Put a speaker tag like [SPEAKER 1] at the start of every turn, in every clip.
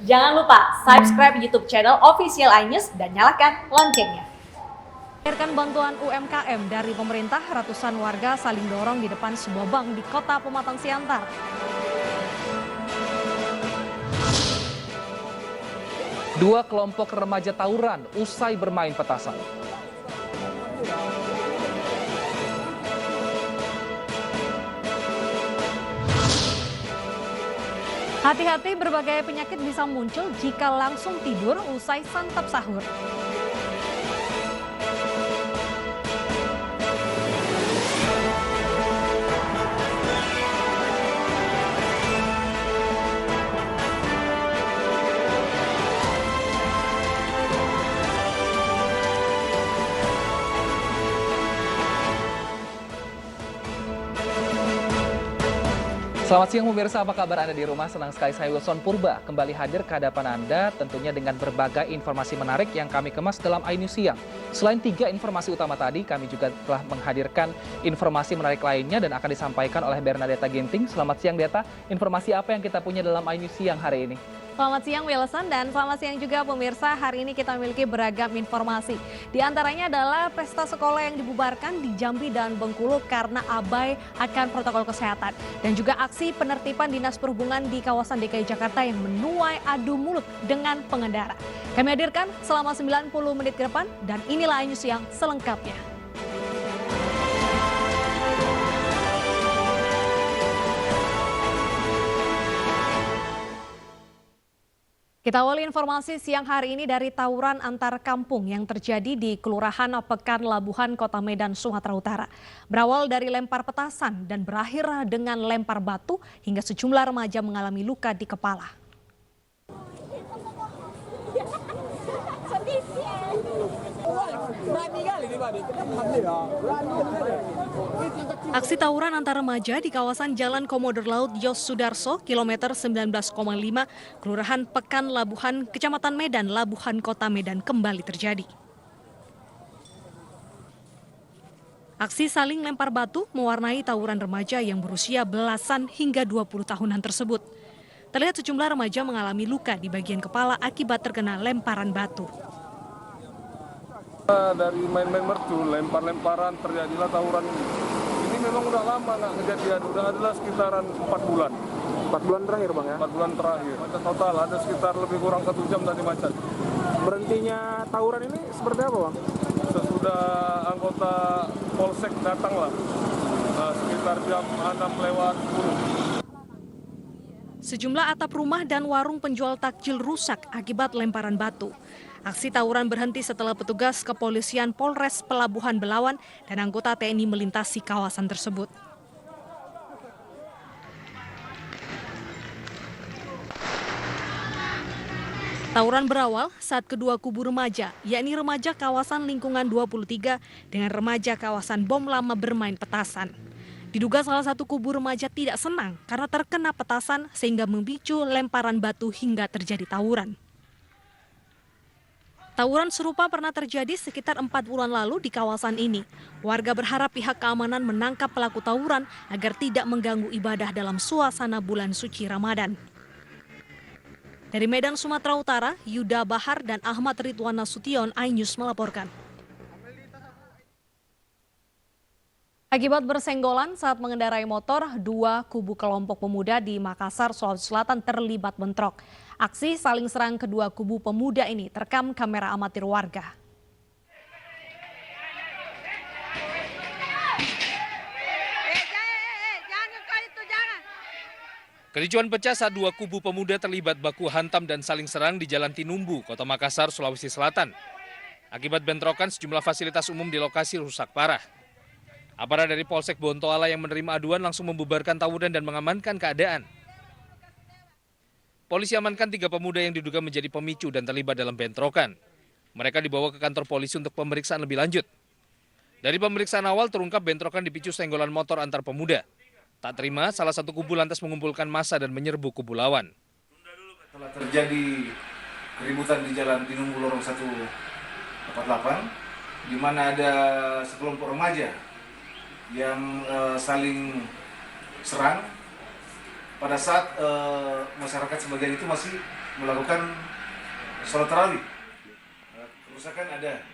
[SPEAKER 1] Jangan lupa subscribe YouTube channel Official iNews dan nyalakan loncengnya.
[SPEAKER 2] Mencairkan bantuan UMKM dari pemerintah, ratusan warga saling dorong di depan sebuah bank di Kota Pematang Siantar.
[SPEAKER 3] Dua kelompok remaja tawuran usai bermain petasan.
[SPEAKER 2] Hati-hati, berbagai penyakit bisa muncul jika langsung tidur usai santap sahur.
[SPEAKER 3] Selamat siang pemirsa, apa kabar Anda di rumah? Senang sekali saya Wilson Purba kembali hadir ke hadapan Anda tentunya dengan berbagai informasi menarik yang kami kemas dalam iNews Siang. Selain 3 informasi utama tadi, kami juga telah menghadirkan informasi menarik lainnya dan akan disampaikan oleh Bernadetta Ginting. Selamat siang Deta, informasi apa yang kita punya dalam iNews Siang hari ini?
[SPEAKER 2] Selamat siang Wilson dan selamat siang juga pemirsa. Hari ini kita memiliki beragam informasi. Di antaranya adalah pesta sekolah yang dibubarkan di Jambi dan Bengkulu karena abai akan protokol kesehatan. Dan juga aksi penertiban Dinas Perhubungan di kawasan DKI Jakarta yang menuai adu mulut dengan pengendara. Kami hadirkan selama 90 menit ke depan dan inilah iNews Siang selengkapnya. Kita awali informasi siang hari ini dari tawuran antar kampung yang terjadi di Kelurahan Pekan Labuhan, Kota Medan, Sumatera Utara. Berawal dari lempar petasan dan berakhir dengan lempar batu hingga sejumlah remaja mengalami luka di kepala. Aksi tawuran antar remaja di kawasan Jalan Komodo Laut Yos Sudarso, kilometer 19,5, Kelurahan Pekan Labuhan, Kecamatan Medan, Labuhan, Kota Medan kembali terjadi. Aksi saling lempar batu mewarnai tawuran remaja yang berusia belasan hingga 20 tahunan tersebut. Terlihat sejumlah remaja mengalami luka di bagian kepala akibat terkena lemparan batu.
[SPEAKER 4] Dari main-main mercu, lempar-lemparan, terjadilah tawuran. Ini memang udah lama nggak kejadian, udah adalah sekitaran 4 bulan.
[SPEAKER 5] 4 bulan terakhir Bang ya?
[SPEAKER 4] 4 bulan terakhir. Macet total, ada sekitar lebih kurang 1 jam tadi macet.
[SPEAKER 5] Berhentinya tawuran ini seperti apa Bang?
[SPEAKER 4] Sesudah anggota Polsek datang lah, sekitar jam 6 lewat 10.
[SPEAKER 2] Sejumlah atap rumah dan warung penjual takjil rusak akibat lemparan batu. Aksi tawuran berhenti setelah petugas kepolisian Polres Pelabuhan Belawan dan anggota TNI melintasi kawasan tersebut. Tawuran berawal saat kedua kubu remaja, yakni remaja kawasan lingkungan 23 dengan remaja kawasan Bom Lama bermain petasan. Diduga salah satu kubu remaja tidak senang karena terkena petasan sehingga memicu lemparan batu hingga terjadi tawuran. Tawuran serupa pernah terjadi sekitar 4 bulan lalu di kawasan ini. Warga berharap pihak keamanan menangkap pelaku tawuran agar tidak mengganggu ibadah dalam suasana bulan suci Ramadan. Dari Medan, Sumatera Utara, Yuda Bahar dan Ahmad Ridwan Nasution, iNews melaporkan. Akibat bersenggolan saat mengendarai motor, 2 kubu kelompok pemuda di Makassar, Sulawesi Selatan terlibat bentrok. Aksi saling serang kedua kubu pemuda ini terekam kamera amatir warga.
[SPEAKER 6] Kericuan pecah saat 2 kubu pemuda terlibat baku hantam dan saling serang di Jalan Tinumbu, Kota Makassar, Sulawesi Selatan. Akibat bentrokan, sejumlah fasilitas umum di lokasi rusak parah. Aparat dari Polsek Bontoala yang menerima aduan langsung membubarkan tawuran dan mengamankan keadaan. Polisi amankan 3 pemuda yang diduga menjadi pemicu dan terlibat dalam bentrokan. Mereka dibawa ke kantor polisi untuk pemeriksaan lebih lanjut. Dari pemeriksaan awal terungkap bentrokan dipicu senggolan motor antar pemuda. Tak terima, salah satu kubu lantas mengumpulkan massa dan menyerbu kubu lawan.
[SPEAKER 7] Telah terjadi keributan di Jalan Tinumbu Lorong 148, di mana ada sekelompok remaja yang saling serang pada saat masyarakat sebagian itu masih melakukan sholat tarawih. Kerusakan ada,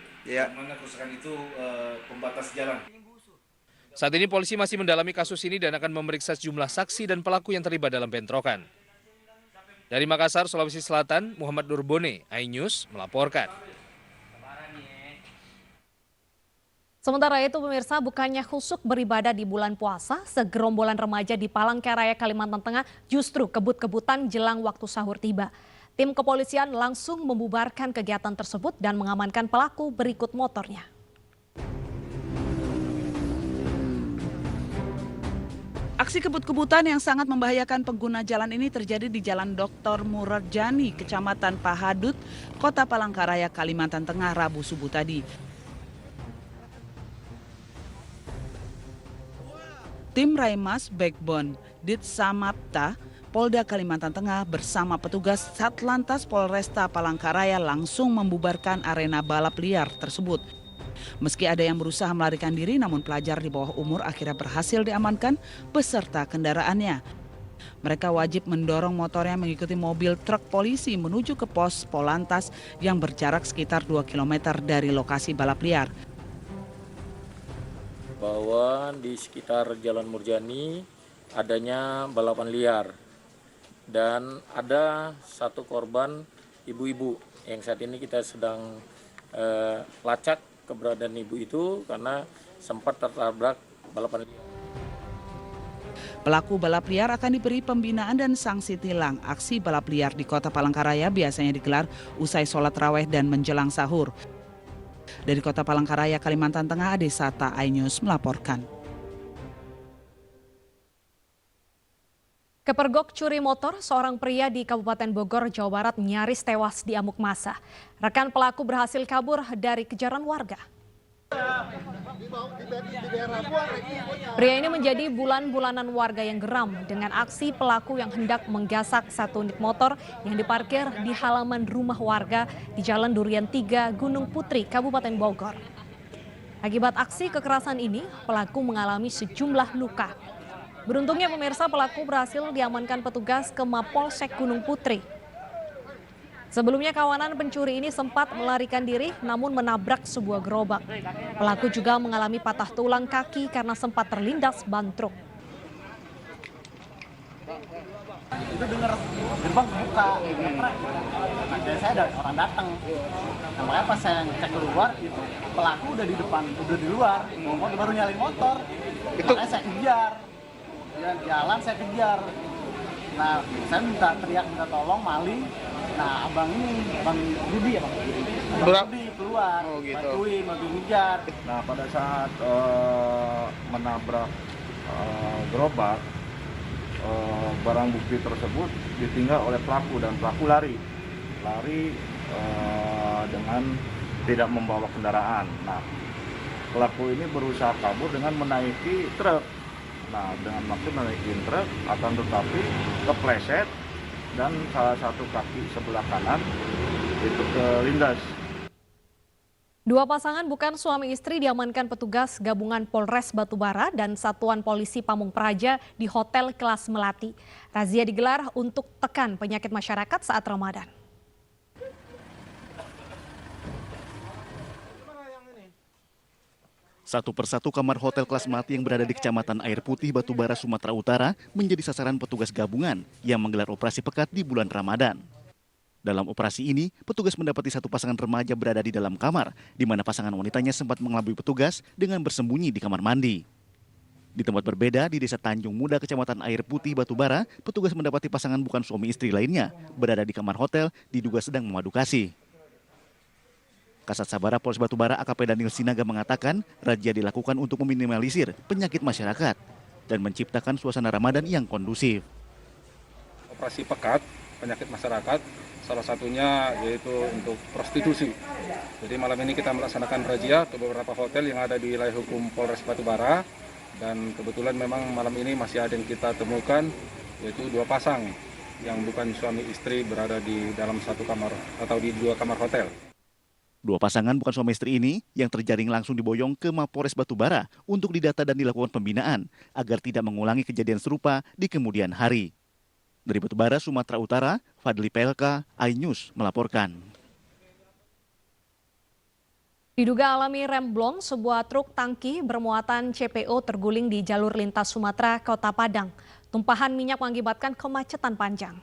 [SPEAKER 7] mana kerusakan itu pembatas jalan.
[SPEAKER 6] Saat ini polisi masih mendalami kasus ini dan akan memeriksa sejumlah saksi dan pelaku yang terlibat dalam bentrokan. Dari Makassar, Sulawesi Selatan, Muhammad Nurbone, iNews melaporkan.
[SPEAKER 2] Sementara itu pemirsa, bukannya khusyuk beribadah di bulan puasa, segerombolan remaja di Palangkaraya, Kalimantan Tengah justru kebut-kebutan jelang waktu sahur tiba. Tim kepolisian langsung membubarkan kegiatan tersebut dan mengamankan pelaku berikut motornya.
[SPEAKER 8] Aksi kebut-kebutan yang sangat membahayakan pengguna jalan ini terjadi di Jalan Dr. Murarjani, Kecamatan Pahadut, Kota Palangkaraya, Kalimantan Tengah, Rabu subuh tadi. Tim Raimas Backbone Ditsamapta Polda Kalimantan Tengah bersama petugas Satlantas Polresta Palangkaraya langsung membubarkan arena balap liar tersebut. Meski ada yang berusaha melarikan diri, namun pelajar di bawah umur akhirnya berhasil diamankan beserta kendaraannya. Mereka wajib mendorong motornya mengikuti mobil truk polisi menuju ke pos Polantas yang berjarak sekitar 2 km dari lokasi balap liar.
[SPEAKER 9] Bahwa di sekitar Jalan Murjani adanya balapan liar dan ada satu korban ibu-ibu yang saat ini kita sedang lacak keberadaan ibu itu karena sempat tertabrak balapan liar.
[SPEAKER 8] Pelaku balap liar akan diberi pembinaan dan sanksi tilang. Aksi balap liar di Kota Palangkaraya biasanya digelar usai sholat raweh dan menjelang sahur. Dari Kota Palangkaraya, Kalimantan Tengah, Ade Sata, iNews melaporkan.
[SPEAKER 2] Kepergok curi motor, seorang pria di Kabupaten Bogor, Jawa Barat nyaris tewas di amuk massa. Rekan pelaku berhasil kabur dari kejaran warga. Pria ini menjadi bulan-bulanan warga yang geram dengan aksi pelaku yang hendak menggasak satu unit motor yang diparkir di halaman rumah warga di Jalan Durian 3, Gunung Putri, Kabupaten Bogor. Akibat aksi kekerasan ini, pelaku mengalami sejumlah luka. Beruntungnya pemirsa, pelaku berhasil diamankan petugas ke Mapolsek Gunung Putri. Sebelumnya kawanan pencuri ini sempat melarikan diri namun menabrak sebuah gerobak. Pelaku juga mengalami patah tulang kaki karena sempat terlindas ban truk.
[SPEAKER 10] Itu dengar gerbang buka, nah saya ada orang datang. Nah, makanya pas saya cek keluar, itu pelaku udah di depan, udah di luar, baru nyalain motor. Makanya saya kejar. Dia jalan saya kejar. Nah, saya minta tolong maling. Nah, abang Rudi ya Bang? Abang Rudi keluar, bantuin ngejar.
[SPEAKER 5] Nah, pada saat menabrak gerobak, barang bukti tersebut ditinggal oleh pelaku dan pelaku lari dengan tidak membawa kendaraan. Nah, pelaku ini berusaha kabur dengan menaiki truk. Nah, dengan maksud menaikin truk, akan tetapi kepleset dan salah satu kaki sebelah kanan itu kelindas.
[SPEAKER 2] Dua pasangan bukan suami istri diamankan petugas gabungan Polres Batubara dan Satuan Polisi Pamung Praja di Hotel Kelas Melati. Razia digelar untuk tekan penyakit masyarakat saat Ramadan.
[SPEAKER 11] Satu persatu kamar Hotel Kelas Melati yang berada di Kecamatan Air Putih, Batubara, Sumatera Utara menjadi sasaran petugas gabungan yang menggelar operasi pekat di bulan Ramadan. Dalam operasi ini, petugas mendapati satu pasangan remaja berada di dalam kamar, di mana pasangan wanitanya sempat mengelabui petugas dengan bersembunyi di kamar mandi. Di tempat berbeda, di Desa Tanjung Muda, Kecamatan Air Putih, Batubara, petugas mendapati pasangan bukan suami istri lainnya berada di kamar hotel diduga sedang memadu kasih. Kasat Sabara Polres Batubara AKP Daniel Sinaga mengatakan razia dilakukan untuk meminimalisir penyakit masyarakat dan menciptakan suasana Ramadan yang kondusif.
[SPEAKER 4] Operasi pekat penyakit masyarakat salah satunya yaitu untuk prostitusi. Jadi malam ini kita melaksanakan razia ke beberapa hotel yang ada di wilayah hukum Polres Batubara dan kebetulan memang malam ini masih ada yang kita temukan yaitu dua pasang yang bukan suami istri berada di dalam satu kamar atau di dua kamar hotel.
[SPEAKER 11] Dua pasangan bukan suami istri ini yang terjaring langsung diboyong ke Mapolres Batubara untuk didata dan dilakukan pembinaan agar tidak mengulangi kejadian serupa di kemudian hari. Dari Batubara, Sumatera Utara, Fadli PLK, iNews melaporkan.
[SPEAKER 2] Diduga alami remblong, sebuah truk tangki bermuatan CPO terguling di jalur lintas Sumatera, Kota Padang. Tumpahan minyak mengakibatkan kemacetan panjang.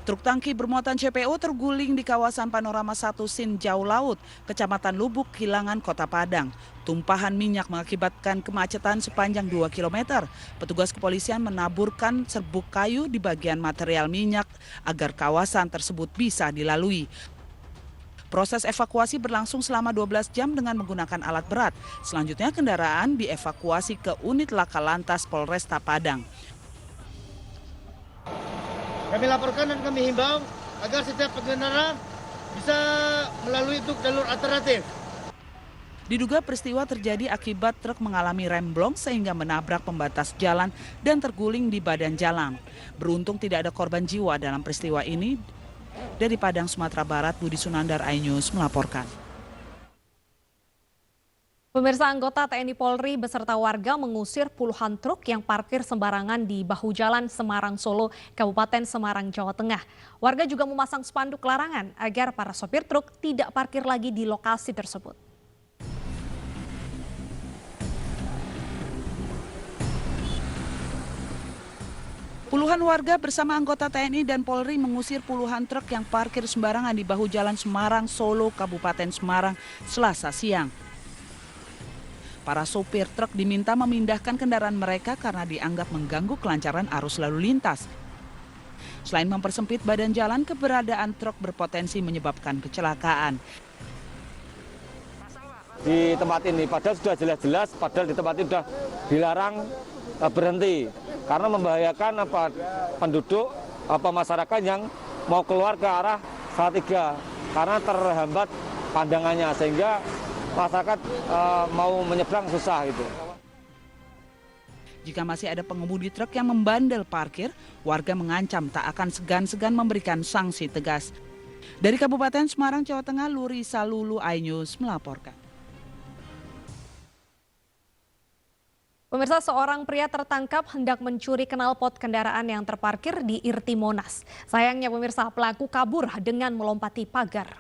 [SPEAKER 8] Truk tangki bermuatan CPO terguling di kawasan Panorama 1 Sinjau Laut, Kecamatan Lubuk, Hilangan, Kota Padang. Tumpahan minyak mengakibatkan kemacetan sepanjang 2 km. Petugas kepolisian menaburkan serbuk kayu di bagian material minyak agar kawasan tersebut bisa dilalui. Proses evakuasi berlangsung selama 12 jam dengan menggunakan alat berat. Selanjutnya kendaraan dievakuasi ke unit Laka Lantas Polresta Padang.
[SPEAKER 10] Kami laporkan dan kami himbau agar setiap pengendara bisa melalui jalur alternatif.
[SPEAKER 8] Diduga peristiwa terjadi akibat truk mengalami remblong sehingga menabrak pembatas jalan dan terguling di badan jalan. Beruntung tidak ada korban jiwa dalam peristiwa ini. Dari Padang, Sumatera Barat, Budi Sunandar, iNews melaporkan.
[SPEAKER 2] Pemirsa, anggota TNI Polri beserta warga mengusir puluhan truk yang parkir sembarangan di bahu jalan Semarang Solo, Kabupaten Semarang, Jawa Tengah. Warga juga memasang spanduk larangan agar para sopir truk tidak parkir lagi di lokasi tersebut.
[SPEAKER 8] Puluhan warga bersama anggota TNI dan Polri mengusir puluhan truk yang parkir sembarangan di bahu jalan Semarang Solo, Kabupaten Semarang, Selasa siang. Para sopir truk diminta memindahkan kendaraan mereka karena dianggap mengganggu kelancaran arus lalu lintas. Selain mempersempit badan jalan, keberadaan truk berpotensi menyebabkan kecelakaan.
[SPEAKER 12] Di tempat ini, padahal sudah jelas-jelas, padahal di tempat ini sudah dilarang berhenti. Karena membahayakan penduduk, masyarakat yang mau keluar ke arah Salatiga. Karena terhambat pandangannya, sehingga masyarakat mau menyeberang susah gitu.
[SPEAKER 8] Jika masih ada pengemudi truk yang membandel parkir, warga mengancam tak akan segan-segan memberikan sanksi tegas. Dari Kabupaten Semarang, Jawa Tengah, Luri Salulu, iNews melaporkan.
[SPEAKER 2] Pemirsa, seorang pria tertangkap hendak mencuri knalpot kendaraan yang terparkir di Irti Monas. Sayangnya pemirsa, pelaku kabur dengan melompati pagar.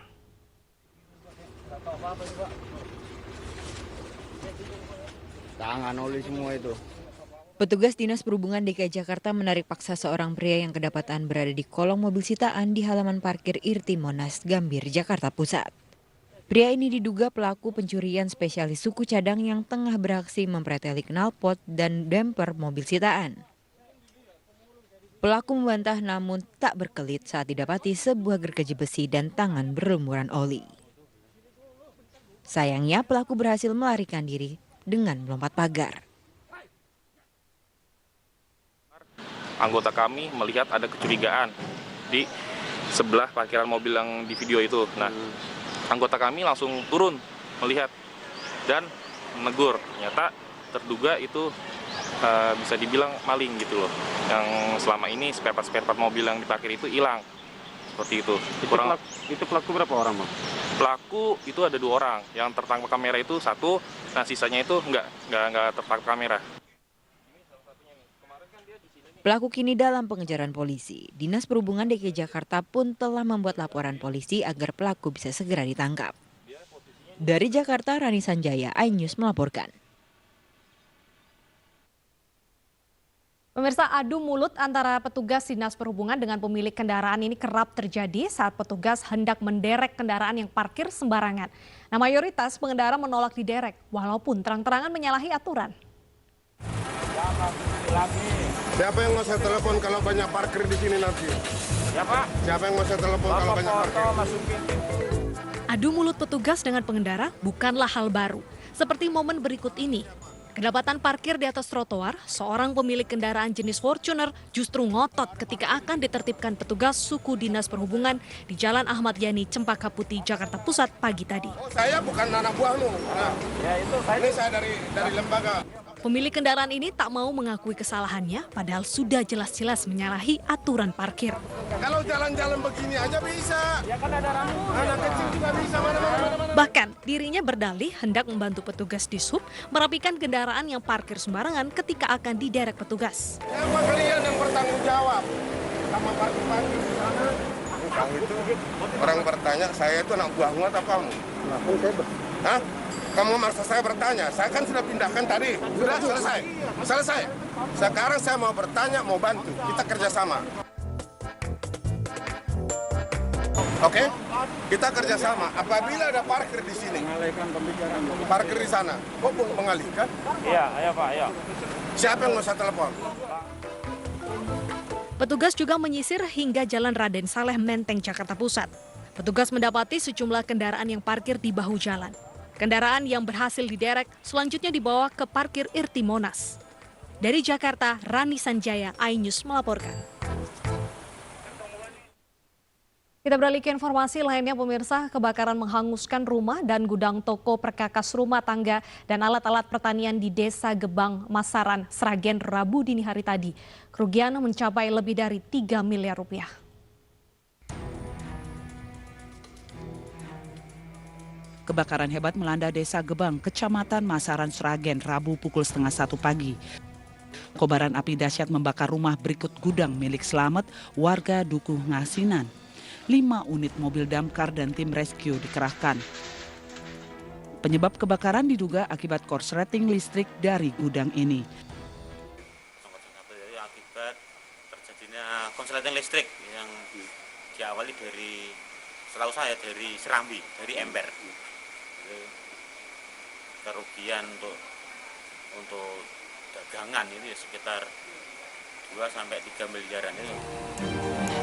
[SPEAKER 13] Tangan oli semua itu.
[SPEAKER 14] Petugas Dinas Perhubungan DKI Jakarta menarik paksa seorang pria yang kedapatan berada di kolong mobil sitaan di halaman parkir Irti Monas, Gambir, Jakarta Pusat. Pria ini diduga pelaku pencurian spesialis suku cadang yang tengah beraksi mempreteli knalpot dan damper mobil sitaan. Pelaku membantah namun tak berkelit saat didapati sebuah gergaji besi dan tangan berlumuran oli. Sayangnya pelaku berhasil melarikan diri dengan melompat pagar.
[SPEAKER 15] Anggota kami melihat ada kecurigaan di sebelah parkiran mobil yang di video itu. Nah, anggota kami langsung turun melihat dan menegur. Ternyata terduga itu bisa dibilang maling gitu loh. Yang selama ini spare part mobil yang diparkir itu hilang. Seperti itu.
[SPEAKER 5] Itu pelaku berapa orang, Bang?
[SPEAKER 15] Pelaku itu ada 2 orang. Yang tertangkap kamera itu 1, nah sisanya itu nggak tertangkap kamera.
[SPEAKER 14] Pelaku kini dalam pengejaran polisi. Dinas Perhubungan DKI Jakarta pun telah membuat laporan polisi agar pelaku bisa segera ditangkap. Dari Jakarta, Rani Sanjaya, iNews melaporkan.
[SPEAKER 2] Pemirsa, adu mulut antara petugas Dinas Perhubungan dengan pemilik kendaraan ini kerap terjadi saat petugas hendak menderek kendaraan yang parkir sembarangan. Nah, mayoritas pengendara menolak diderek walaupun terang-terangan menyalahi aturan.
[SPEAKER 16] Siapa yang mau saya telepon kalau banyak parkir di sini nanti? Siapa yang mau saya telepon kalau banyak parkir?
[SPEAKER 2] Adu mulut petugas dengan pengendara bukanlah hal baru. Seperti momen berikut ini. Kedapatan parkir di atas trotoar, seorang pemilik kendaraan jenis Fortuner justru ngotot ketika akan ditertibkan petugas suku Dinas Perhubungan di Jalan Ahmad Yani, Cempaka Putih, Jakarta Pusat pagi tadi.
[SPEAKER 16] Saya bukan anak buahmu. Nah, ini saya dari lembaga.
[SPEAKER 2] Pemilik kendaraan ini tak mau mengakui kesalahannya, padahal sudah jelas-jelas menyalahi aturan parkir.
[SPEAKER 16] Kalau jalan-jalan begini aja bisa. Ya kan ada rambu. Anak kecil juga bisa mana-mana.
[SPEAKER 2] Bahkan dirinya berdalih hendak membantu petugas di sub merapikan kendaraan yang parkir sembarangan ketika akan diderek petugas.
[SPEAKER 16] Siapa kalian yang bertanggung jawab sama parkir-parkir di sana? Kamu itu orang bertanya, saya itu anak buahmu atau kamu? Hah? Kamu maksa saya bertanya, saya kan sudah pindahkan tadi. Sudah selesai. Selesai. Sekarang saya mau bertanya, mau bantu. Kita kerjasama. Oke? Kita kerjasama. Apabila ada parkir di sini, parkir di sana, kok mengalihkan?
[SPEAKER 12] Iya, ayo Pak, ayo.
[SPEAKER 16] Siapa yang mau saya telepon?
[SPEAKER 2] Petugas juga menyisir hingga Jalan Raden Saleh Menteng, Jakarta Pusat. Petugas mendapati sejumlah kendaraan yang parkir di bahu jalan. Kendaraan yang berhasil diderek selanjutnya dibawa ke parkir Irti Monas. Dari Jakarta, Rani Sanjaya, iNews melaporkan. Kita beralih ke informasi lainnya, pemirsa. Kebakaran menghanguskan rumah dan gudang toko perkakas rumah tangga dan alat-alat pertanian di Desa Gebang, Masaran, Sragen, Rabu dini hari tadi. Kerugian mencapai lebih dari 3 miliar rupiah.
[SPEAKER 8] Kebakaran hebat melanda Desa Gebang, Kecamatan Masaran, Sragen, Rabu pukul 12:30 pagi. Kobaran api dahsyat membakar rumah berikut gudang milik Slamet, warga Dukuh Ngasinan. 5 unit mobil damkar dan tim rescue dikerahkan. Penyebab kebakaran diduga akibat korsleting listrik dari gudang ini.
[SPEAKER 17] Akibat terjadinya korsleting listrik yang diawali dari, setahu saya dari Serambi, dari ember. Kerugian untuk dagangan ini sekitar 2-3 miliaran ini.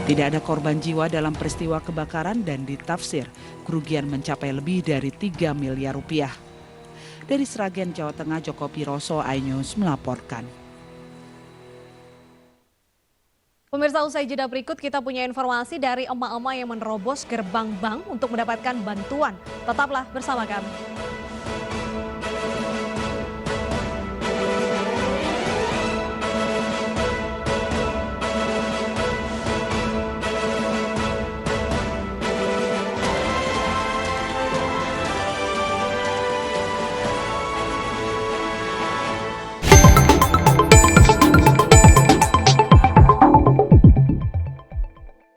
[SPEAKER 8] Tidak ada korban jiwa dalam peristiwa kebakaran dan ditafsir kerugian mencapai lebih dari 3 miliar rupiah. Dari Sragen, Jawa Tengah, Joko Piroso, iNews melaporkan.
[SPEAKER 2] Pemirsa, usai jeda berikut kita punya informasi dari emak-emak yang menerobos gerbang bank untuk mendapatkan bantuan. Tetaplah bersama kami.